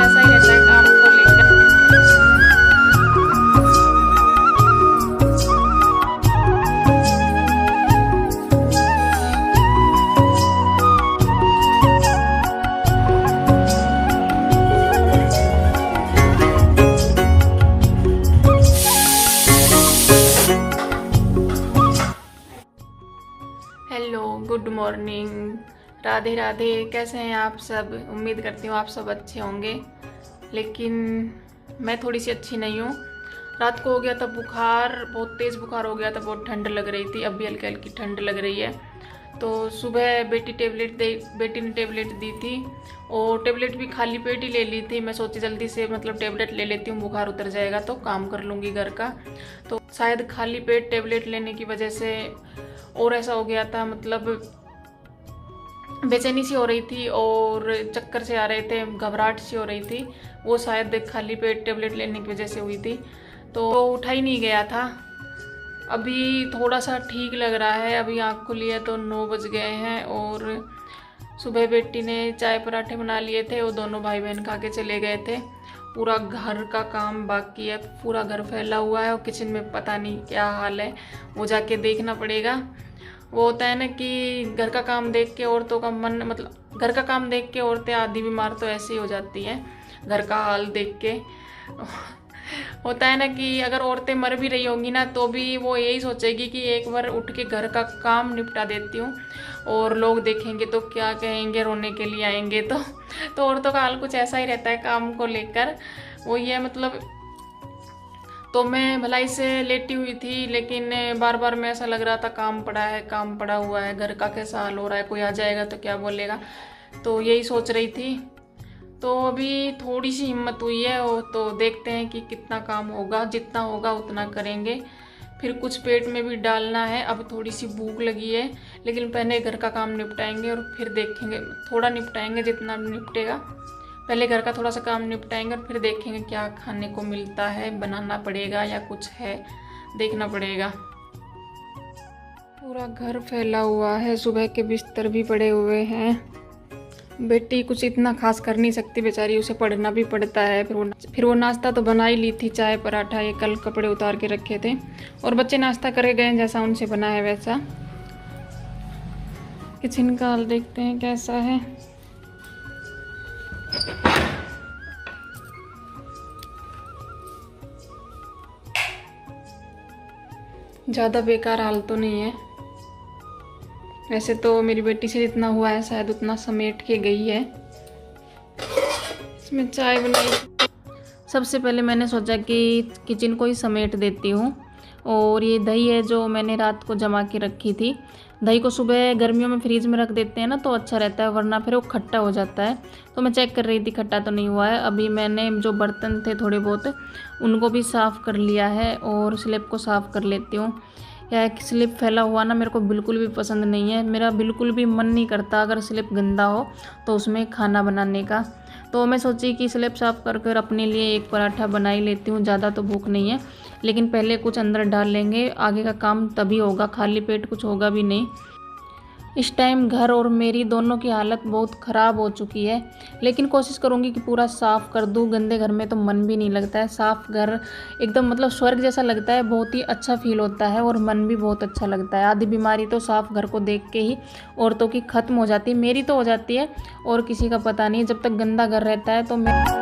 ऐसा ही रहता है काम को लेकर। Hello, good morning, Radhe Radhe. कैसे हैं आप सब? उम्मीद करती हूँ आप सब अच्छे होंगे, लेकिन मैं थोड़ी सी अच्छी नहीं हूँ। रात को हो गया था बुखार, बहुत तेज़ बुखार हो गया था, बहुत ठंड लग रही थी। अब भी हल्की हल्की ठंड लग रही है। तो सुबह बेटी ने टेबलेट दी थी और टेबलेट भी खाली पेट ही ले ली थी। मैं सोची जल्दी से मतलब टेबलेट ले लेती हूँ, बुखार उतर जाएगा तो काम कर लूँगी घर का। तो शायद खाली पेट टेबलेट लेने की वजह से और ऐसा हो गया था, मतलब बेचैनी सी हो रही थी और चक्कर से आ रहे थे, घबराहट सी हो रही थी। वो शायद खाली पेट टेबलेट लेने की वजह से हुई थी, तो उठा ही नहीं गया था। अभी थोड़ा सा ठीक लग रहा है। अभी आँख खुली है तो 9 बज गए हैं और सुबह बेटी ने चाय पराठे बना लिए थे, वो दोनों भाई बहन खा के चले गए थे। पूरा घर का काम बाकी है, पूरा घर फैला हुआ है और किचन में पता नहीं क्या हाल है, वो जाके देखना पड़ेगा। वो होता है ना कि घर का काम देख के औरतों का मन, मतलब घर का काम देख के औरतें आधी बीमार तो ऐसे ही हो जाती हैं। घर का हाल देख के होता है ना कि अगर औरतें मर भी रही होंगी ना तो भी वो यही सोचेगी कि एक बार उठ के घर का काम निपटा देती हूँ, और लोग देखेंगे तो क्या कहेंगे, रोने के लिए आएंगे। तो औरतों का हाल कुछ ऐसा ही रहता है काम को लेकर। वो ये मतलब, तो मैं भलाई से लेटी हुई थी, लेकिन बार बार में ऐसा लग रहा था काम पड़ा है, काम पड़ा हुआ है, घर का कैसा हाल हो रहा है, कोई आ जाएगा तो क्या बोलेगा। तो यही सोच रही थी। तो अभी थोड़ी सी हिम्मत हुई है, और तो देखते हैं कि कितना काम होगा। जितना होगा उतना करेंगे। फिर कुछ पेट में भी डालना है। अब थोड़ी सी भूख लगी है, लेकिन पहले घर का काम निपटाएंगे और फिर देखेंगे। थोड़ा निपटाएंगे जितना निपटेगा, पहले घर का थोड़ा सा काम निपटाएंगे और फिर देखेंगे क्या खाने को मिलता है, बनाना पड़ेगा या कुछ है, देखना पड़ेगा। पूरा घर फैला हुआ है, सुबह के बिस्तर भी पड़े हुए हैं। बेटी कुछ इतना खास कर नहीं सकती बेचारी, उसे पढ़ना भी पड़ता है। फिर वो नाश्ता तो बना ही ली थी, चाय पराठा, ये कल कपड़े उतार के रखे थे और बच्चे नाश्ता करे गए जैसा उनसे बना है वैसा। किचन का हाल देखते हैं कैसा है। ज़्यादा बेकार हाल तो नहीं है। वैसे तो मेरी बेटी से जितना हुआ है शायद उतना समेट के गई है। इसमें चाय बनाई। सबसे पहले मैंने सोचा कि किचन को ही समेट देती हूँ। और ये दही है जो मैंने रात को जमा के रखी थी। दही को सुबह गर्मियों में फ्रीज में रख देते हैं ना तो अच्छा रहता है, वरना फिर वो खट्टा हो जाता है। तो मैं चेक कर रही थी, खट्टा तो नहीं हुआ है। अभी मैंने जो बर्तन थे थोड़े बहुत उनको भी साफ़ कर लिया है और स्लैब को साफ़ कर लेती हूँ। यह स्लिप फैला हुआ ना मेरे को बिल्कुल भी पसंद नहीं है। मेरा बिल्कुल भी मन नहीं करता अगर स्लिप गंदा हो तो उसमें खाना बनाने का। तो मैं सोची कि स्लिप साफ़ कर कर अपने लिए एक पराठा बना ही लेती हूँ। ज़्यादा तो भूख नहीं है, लेकिन पहले कुछ अंदर डाल लेंगे, आगे का काम तभी होगा, खाली पेट कुछ होगा भी नहीं। इस टाइम घर और मेरी दोनों की हालत बहुत ख़राब हो चुकी है, लेकिन कोशिश करूँगी कि पूरा साफ़ कर दूँ। गंदे घर में तो मन भी नहीं लगता है। साफ़ घर एकदम मतलब स्वर्ग जैसा लगता है, बहुत ही अच्छा फील होता है और मन भी बहुत अच्छा लगता है। आधी बीमारी तो साफ़ घर को देख के ही औरतों की ख़त्म हो जाती है। मेरी तो हो जाती है और किसी का पता नहीं। जब तक गंदा घर रहता है तो मैं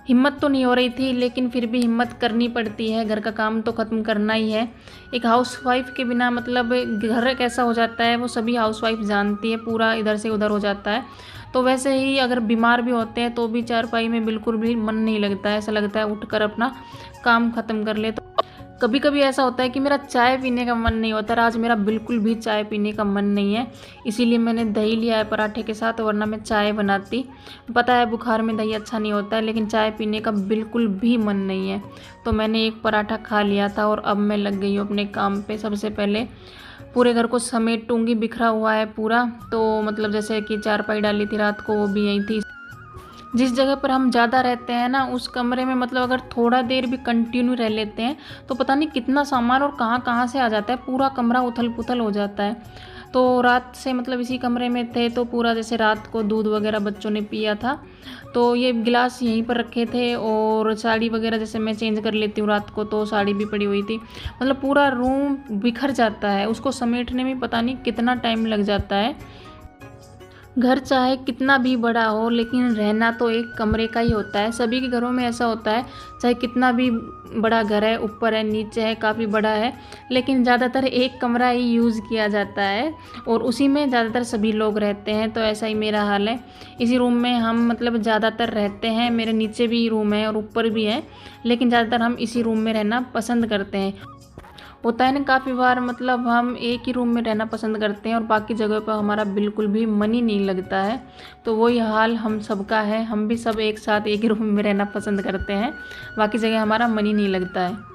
हिम्मत तो नहीं हो रही थी, लेकिन फिर भी हिम्मत करनी पड़ती है। घर का काम तो ख़त्म करना ही है। एक हाउसवाइफ के बिना मतलब घर कैसा हो जाता है वो सभी हाउसवाइफ जानती है, पूरा इधर से उधर हो जाता है। तो वैसे ही अगर बीमार भी होते हैं तो भी चारपाई में बिल्कुल भी मन नहीं लगता है। ऐसा लगता है उठकर अपना काम ख़त्म कर ले। तो कभी कभी ऐसा होता है कि मेरा चाय पीने का मन नहीं होता। आज मेरा बिल्कुल भी चाय पीने का मन नहीं है, इसीलिए मैंने दही लिया है पराठे के साथ, वरना मैं चाय बनाती। पता है बुखार में दही अच्छा नहीं होता है, लेकिन चाय पीने का बिल्कुल भी मन नहीं है। तो मैंने एक पराठा खा लिया था और अब मैं लग गई हूँ अपने काम पे। सबसे पहले पूरे घर को समेटूंगी, बिखरा हुआ है पूरा। तो मतलब जैसे कि चारपाई डाली थी रात को वो भी यहीं थी। जिस जगह पर हम ज़्यादा रहते हैं ना, उस कमरे में मतलब अगर थोड़ा देर भी कंटिन्यू रह लेते हैं तो पता नहीं कितना सामान और कहाँ कहाँ से आ जाता है, पूरा कमरा उथल पुथल हो जाता है। तो रात से मतलब इसी कमरे में थे, तो पूरा जैसे रात को दूध वगैरह बच्चों ने पिया था, तो ये गिलास यहीं पर रखे थे। और साड़ी वगैरह जैसे मैं चेंज कर लेती हूँ रात को, तो साड़ी भी पड़ी हुई थी। मतलब पूरा रूम बिखर जाता है, उसको समेटने में पता नहीं कितना टाइम लग जाता है। घर चाहे कितना भी बड़ा हो, लेकिन रहना तो एक कमरे का ही होता है। सभी के घरों में ऐसा होता है, चाहे कितना भी बड़ा घर है, ऊपर है नीचे है काफ़ी बड़ा है, लेकिन ज़्यादातर एक कमरा ही यूज़ किया जाता है और उसी में ज़्यादातर सभी लोग रहते हैं। तो ऐसा ही मेरा हाल है, इसी रूम में हम मतलब ज़्यादातर रहते हैं। मेरे नीचे भी रूम है और ऊपर भी है, लेकिन ज़्यादातर हम इसी रूम में रहना पसंद करते हैं। होता है ना, काफ़ी बार मतलब हम एक ही रूम में रहना पसंद करते हैं और बाकी जगह पर हमारा बिल्कुल भी मन ही नहीं लगता है। तो वही हाल हम सबका है, हम भी सब एक साथ एक ही रूम में रहना पसंद करते हैं, बाकी जगह हमारा मन ही नहीं लगता है।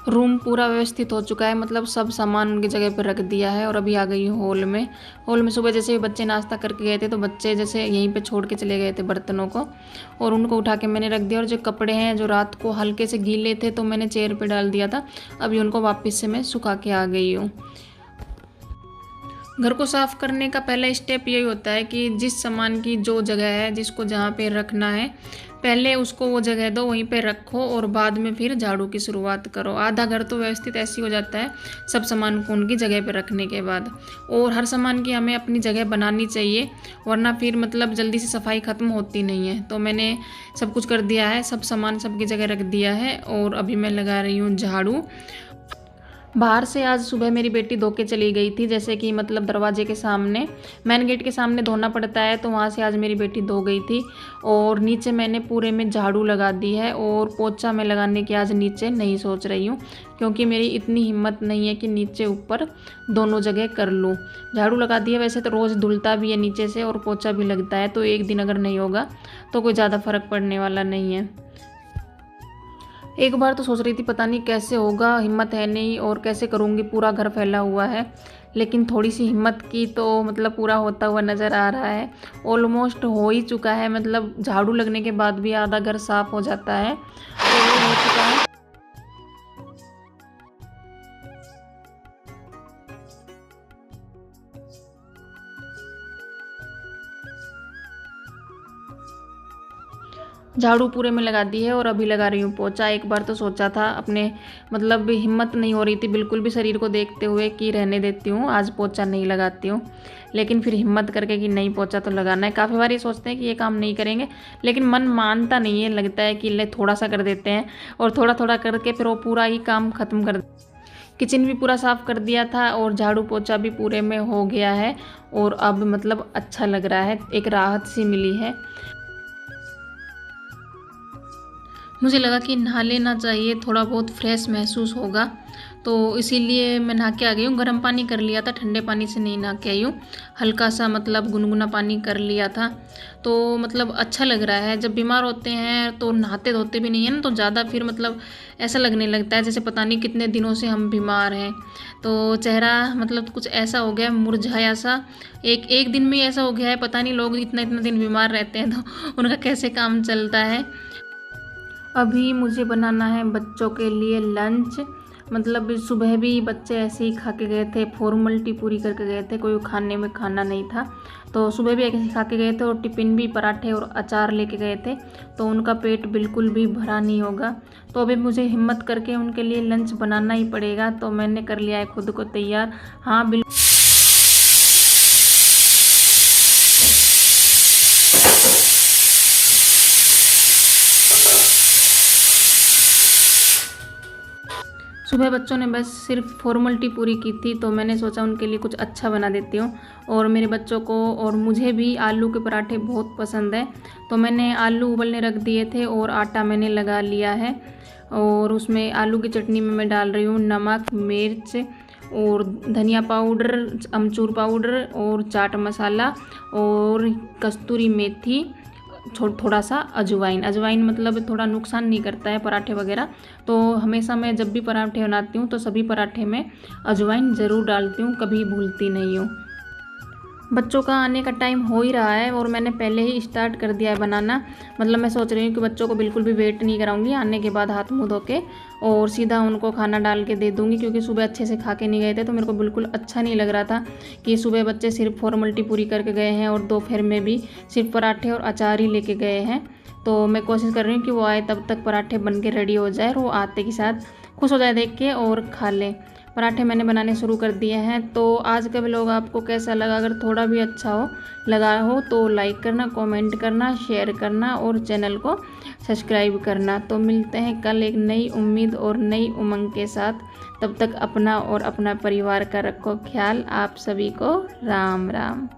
रूम पूरा व्यवस्थित हो चुका है, मतलब सब सामान उनकी जगह पर रख दिया है और अभी आ गई हूँ हॉल में। हॉल में सुबह जैसे बच्चे नाश्ता करके गए थे, तो बच्चे जैसे यहीं पे छोड़ के चले गए थे बर्तनों को, और उनको उठा के मैंने रख दिया। और जो कपड़े हैं जो रात को हल्के से गीले थे, तो मैंने चेयर पे डाल दिया था, अभी उनको वापस से मैं सुखा के आ गई हूँ। घर को साफ़ करने का पहला स्टेप यही होता है कि जिस सामान की जो जगह है, जिसको जहाँ पे रखना है, पहले उसको वो जगह दो, वहीं पे रखो और बाद में फिर झाड़ू की शुरुआत करो। आधा घर तो व्यवस्थित ऐसे हो जाता है सब सामान को उनकी जगह पे रखने के बाद। और हर सामान की हमें अपनी जगह बनानी चाहिए, वरना फिर मतलब जल्दी से सफाई ख़त्म होती नहीं है। तो मैंने सब कुछ कर दिया है, सब सामान सबकी जगह रख दिया है और अभी मैं लगा रही हूँ झाड़ू। बाहर से आज सुबह मेरी बेटी धो के चली गई थी, जैसे कि मतलब दरवाजे के सामने, मेन गेट के सामने धोना पड़ता है, तो वहाँ से आज मेरी बेटी धो गई थी। और नीचे मैंने पूरे में झाड़ू लगा दी है और पोछा मैं लगाने की आज नीचे नहीं सोच रही हूँ, क्योंकि मेरी इतनी हिम्मत नहीं है कि नीचे ऊपर दोनों जगह कर लूँ। झाड़ू लगा दी है, वैसे तो रोज़ धुलता भी है नीचे से और पोछा भी लगता है, तो एक दिन अगर नहीं होगा तो कोई ज़्यादा फर्क पड़ने वाला नहीं है। एक बार तो सोच रही थी पता नहीं कैसे होगा, हिम्मत है नहीं और कैसे करूँगी, पूरा घर फैला हुआ है। लेकिन थोड़ी सी हिम्मत की तो मतलब पूरा होता हुआ नज़र आ रहा है। ऑलमोस्ट हो ही चुका है, मतलब झाड़ू लगने के बाद भी आधा घर साफ़ हो जाता है, तो वो हो चुका है। झाड़ू पूरे में लगा दी है और अभी लगा रही हूँ पोछा। एक बार तो सोचा था अपने मतलब हिम्मत नहीं हो रही थी बिल्कुल भी शरीर को देखते हुए कि रहने देती हूँ, आज पोछा नहीं लगाती हूँ, लेकिन फिर हिम्मत करके कि नहीं पोछा तो लगाना है। काफ़ी बार ये सोचते हैं कि ये काम नहीं करेंगे, लेकिन मन मानता नहीं है, लगता है कि ले थोड़ा सा कर देते हैं, और थोड़ा थोड़ा करके फिर वो पूरा ही काम ख़त्म कर। किचन भी पूरा साफ़ कर दिया था और झाड़ू पोछा भी पूरे में हो गया है और अब मतलब अच्छा लग रहा है, एक राहत सी मिली है। मुझे लगा कि नहा लेना चाहिए, थोड़ा बहुत फ्रेश महसूस होगा, तो इसीलिए मैं नहा के आ गई हूँ। गर्म पानी कर लिया था, ठंडे पानी से नहीं नहा के आई हूँ, हल्का सा मतलब गुनगुना पानी कर लिया था। तो मतलब अच्छा लग रहा है। जब बीमार होते हैं तो नहाते धोते भी नहीं है ना, तो ज़्यादा फिर मतलब ऐसा लगने लगता है जैसे पता नहीं कितने दिनों से हम बीमार हैं। तो चेहरा मतलब कुछ ऐसा हो गया मुरझाया सा, एक दिन में ऐसा हो गया है, पता नहीं लोग इतना इतना दिन बीमार रहते हैं तो उनका कैसे काम चलता है। अभी मुझे बनाना है बच्चों के लिए लंच। मतलब सुबह भी बच्चे ऐसे ही खा के गए थे, फॉर्मलिटी पूरी करके गए थे, कोई खाने में खाना नहीं था, तो सुबह भी ऐसे ही खा के गए थे और टिफ़िन भी पराठे और अचार लेके गए थे, तो उनका पेट बिल्कुल भी भरा नहीं होगा। तो अभी मुझे हिम्मत करके उनके लिए लंच बनाना ही पड़ेगा, तो मैंने कर लिया है खुद को तैयार। हाँ बिल्कुल। सुबह बच्चों ने बस सिर्फ फॉर्मलिटी पूरी की थी, तो मैंने सोचा उनके लिए कुछ अच्छा बना देती हूँ। और मेरे बच्चों को और मुझे भी आलू के पराठे बहुत पसंद है, तो मैंने आलू उबलने रख दिए थे और आटा मैंने लगा लिया है। और उसमें आलू की चटनी में मैं डाल रही हूँ नमक, मिर्च और धनिया पाउडर, अमचूर पाउडर और चाट मसाला और कस्तूरी मेथी, थोड़ा सा अजवाइन। अजवाइन मतलब थोड़ा नुकसान नहीं करता है पराठे वगैरह, तो हमेशा मैं जब भी पराठे बनाती हूँ तो सभी पराठे में अजवाइन ज़रूर डालती हूँ, कभी भूलती नहीं हूँ। बच्चों का आने का टाइम हो ही रहा है और मैंने पहले ही स्टार्ट कर दिया है बनाना। मतलब मैं सोच रही हूँ कि बच्चों को बिल्कुल भी वेट नहीं कराऊंगी, आने के बाद हाथ मुँह धो के और सीधा उनको खाना डाल के दे दूँगी, क्योंकि सुबह अच्छे से खा के नहीं गए थे तो मेरे को बिल्कुल अच्छा नहीं लग रहा था कि सुबह बच्चे सिर्फ फॉर्मेलिटी पूरी करके गए हैं और दोपहर में भी सिर्फ पराठे और अचार ही लेके गए हैं। तो मैं कोशिश कर रही हूँ कि वो आए तब तक पराठे बन के रेडी हो जाए और वो आते के साथ खुश हो जाए देख के और खा ले। पराठे मैंने बनाने शुरू कर दिए हैं। तो आज का व्लॉग आपको कैसा लगा? अगर थोड़ा भी अच्छा लगा हो तो लाइक करना, कमेंट करना, शेयर करना और चैनल को सब्सक्राइब करना। तो मिलते हैं कल एक नई उम्मीद और नई उमंग के साथ। तब तक अपना और अपना परिवार का रखो ख्याल। आप सभी को राम राम।